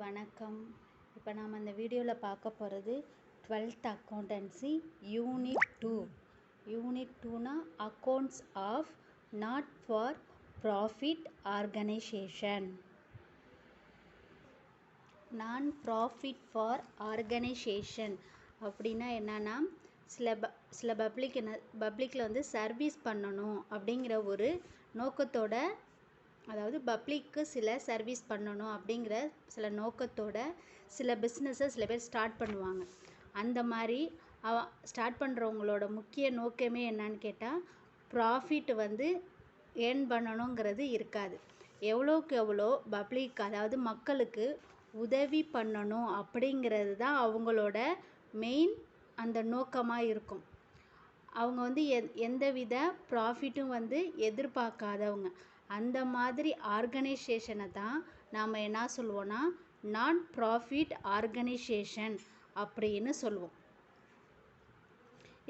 வணக்கம். இப்போ நாம் இந்த வீடியோவில் பார்க்க போகிறது 12th அக்கௌண்டன்சி யூனிட் 2. யூனிட் 2னா accounts of not for profit organisation. Non profit for organisation அப்படின்னா என்னன்னா சில பப்ளிக்கில் வந்து சர்வீஸ் பண்ணணும் அப்படிங்கிற ஒரு நோக்கத்தோட, அதாவது பப்ளிக்கு சில சர்வீஸ் பண்ணணும் அப்படிங்கிற சில நோக்கத்தோட சில பிஸ்னஸை சில பேர் ஸ்டார்ட் பண்ணுவாங்க. அந்த மாதிரி ஸ்டார்ட் பண்ணுறவங்களோட முக்கிய நோக்கமே என்னன்னு கேட்டால் ப்ராஃபிட் வந்து ஏர்ன் பண்ணணுங்கிறது இருக்காது. எவ்வளோக்கு எவ்வளோ பப்ளிக், அதாவது மக்களுக்கு உதவி பண்ணணும் அப்படிங்கிறது தான் அவங்களோட மெயின் அந்த நோக்கமாக இருக்கும். அவங்க வந்து எந்தவித ப்ராஃபிட்டும் வந்து எதிர்பார்க்காதவங்க. அந்த மாதிரி ஆர்கனைசேஷனை தான் நாம் என்ன சொல்லுவோன்னா நான் ப்ராஃபிட் ஆர்கனைசேஷன் அப்படின்னு சொல்லுவோம்.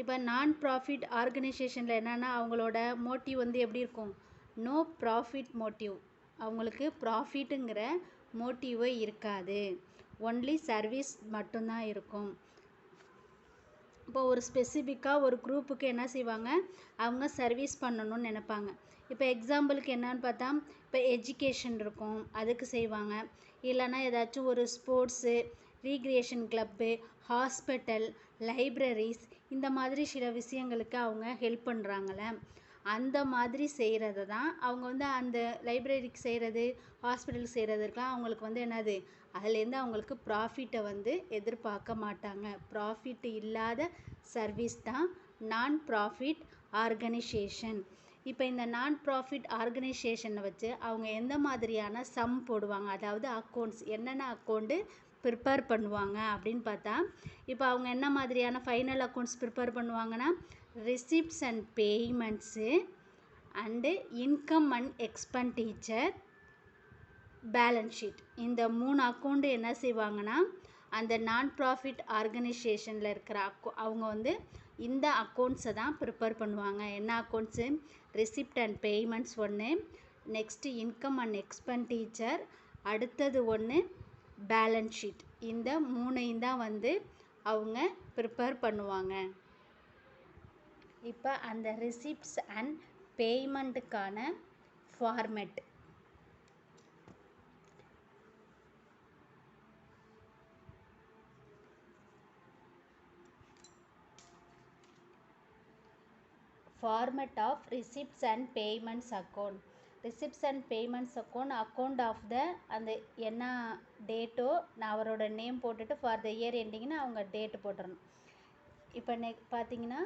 இப்போ நான் ப்ராஃபிட் ஆர்கனைசேஷனில் என்னென்னா அவங்களோட மோட்டிவ் வந்து எப்படி இருக்கும்? No profit motive. அவங்களுக்கு ப்ராஃபிட்டுங்கிற மோட்டிவே இருக்காது. ஒன்லி சர்வீஸ் மட்டும்தான் இருக்கும். இப்போ ஒரு ஸ்பெசிஃபிக்காக ஒரு குரூப்புக்கு என்ன செய்வாங்க, அவங்க சர்வீஸ் பண்ணணும்னு நினைப்பாங்க. இப்போ எக்ஸாம்பிளுக்கு என்னன்னு பார்த்தா, இப்போ எஜுகேஷன் இருக்கும், அதுக்கு செய்வாங்க. இல்லைன்னா ஏதாச்சும் ஒரு sports, recreation club, hospital, libraries, இந்த மாதிரி சில விஷயங்களுக்கு அவங்க ஹெல்ப் பண்ணுறாங்கள, அந்த மாதிரி செய்கிறது தான் அவங்க வந்து அந்த லைப்ரரிக்கு செய்கிறது, ஹாஸ்பிட்டலுக்கு செய்கிறதுக்கெலாம் அவங்களுக்கு வந்து என்னது, அதுலேருந்து அவங்களுக்கு ப்ராஃபிட்டை வந்து எதிர்பார்க்க மாட்டாங்க. ப்ராஃபிட் இல்லாத சர்வீஸ் தான் நான் ப்ராஃபிட் ஆர்கனைசேஷன். இப்போ இந்த நான் ப்ராஃபிட் ஆர்கனைசேஷனை வச்சு அவங்க எந்த மாதிரியான சம் போடுவாங்க, அதாவது அக்கௌண்ட்ஸ், என்னென்ன அக்கௌண்ட்டு ப்ரிப்பேர் பண்ணுவாங்க அப்படின்னு பார்த்தா, இப்போ அவங்க என்ன மாதிரியான ஃபைனல் அக்கௌண்ட்ஸ் ப்ரிப்பேர் பண்ணுவாங்கன்னா receipts and payments and income and expenditure, balance sheet. இந்த 3 அக்கௌண்ட்டு என்ன செய்வாங்கன்னா அந்த நான் ப்ராஃபிட் ஆர்கனைசேஷனில் இருக்கிற அவங்க வந்து இந்த அக்கௌண்ட்ஸை தான் ப்ரிப்பேர் பண்ணுவாங்க. என்ன அக்கௌண்ட்ஸு? ரிசிப்ட் அண்ட் பேமெண்ட்ஸ் ஒன்று, நெக்ஸ்ட்டு இன்கம் அண்ட் எக்ஸ்பெண்டிச்சர், அடுத்தது ஒன்று பேலன்ஸ் ஷீட். இந்த 3ஐயும் தான் வந்து அவங்க ப்ரிப்பேர் பண்ணுவாங்க. இப்போ அந்த ரிசிப்ட்ஸ் அண்ட் பேமெண்ட்டுக்கான format, format of receipts and payments account. Receipts and payments account of the அந்த என்ன டேட்டோ நான் அவரோட நேம் போட்டுட்டு ஃபார் த இயர் எண்டிங்னு அவங்க டேட்டு போட்டுடணும். இப்போ பார்த்தீங்கன்னா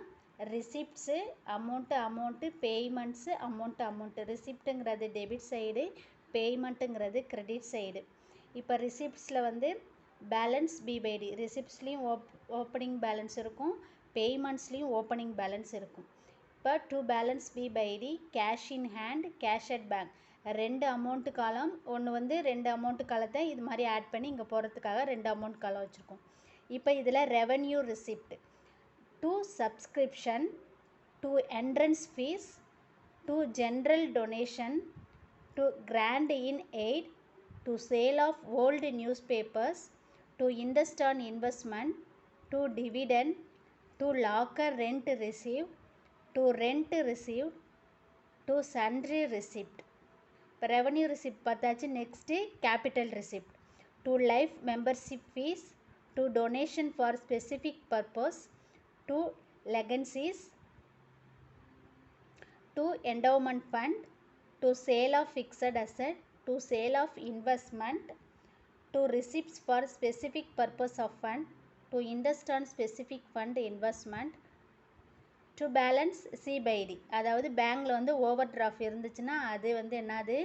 ரிசிப்ட்ஸு அமௌண்ட்டு, பேமெண்ட்ஸு அமௌண்ட்டு. ரிசிப்ட்டுங்கிறது டெபிட் சைடு, பேமெண்ட்டுங்கிறது கிரெடிட் சைடு. இப்போ ரிசிப்ட்ஸில் வந்து பேலன்ஸ் பி பை டி, ரிசிப்ட்ஸ்லேயும் ஓப்பனிங் பேலன்ஸ் இருக்கும், பேமெண்ட்ஸ்லேயும் ஓப்பனிங் பேலன்ஸ் இருக்கும். இப்போ to balance B by D, cash in hand, cash at bank. 2 amount column, ஒன்று வந்து 2 அமௌண்ட்டு காலத்தை இது மாதிரி ஆட் பண்ணி இங்கே போகிறதுக்காக 2 அமௌண்ட் காலம் வச்சுருக்கோம். இப்போ இதில் revenue receipt to subscription, to entrance fees, to general donation, to grant in aid, to sale of old newspapers, to invest on investment, to dividend, to locker rent receive, to rent received, to sundry receipt. இப்போ revenue receipt பார்த்தாச்சு. Next capital receipt to life membership fees, to donation for specific purpose, to legacies, to endowment fund, to sale of fixed asset, to sale of investment, to receipts for specific purpose of fund, to invest on specific fund investment, to balance C by D. அதாவது பேங்கில் வந்து over draft இருந்துச்சுன்னா அது வந்து என்னது,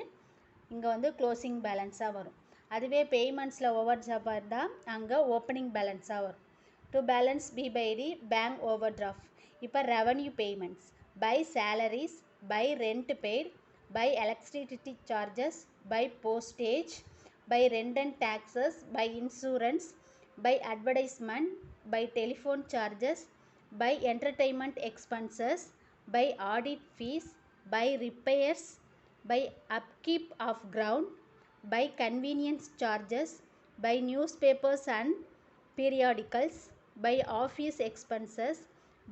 இங்கே வந்து closing பேலன்ஸாக வரும். அதுவே பேமெண்ட்ஸில் ஓவர் டிராஃப்ட் இருந்தால் அங்கே ஓப்பனிங் பேலன்ஸாக வரும். To balance B by D, bank overdraft. இப்போ revenue payments by salaries, by rent paid, by electricity charges, by postage, by rent and taxes, by insurance, by advertisement, by telephone charges, by entertainment expenses, by audit fees, by repairs, by upkeep of ground, by convenience charges, by newspapers and periodicals, by office expenses,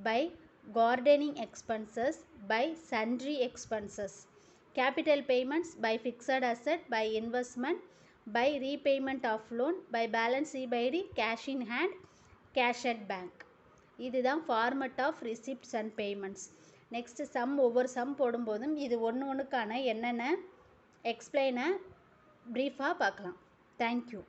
by gardening expenses, by sundry expenses. Capital payments by fixed asset, by investment, by repayment of loan, by balance sheet, cash in hand, cash at bank. இதுதான் format of receipts and payments. Next sum ஒவ்வொரு sum போடும்போதும் இது ஒன்று ஒன்றுக்கான என்னென்ன எக்ஸ்பிளைனை ப்ரீஃபாக பார்க்கலாம். Thank you.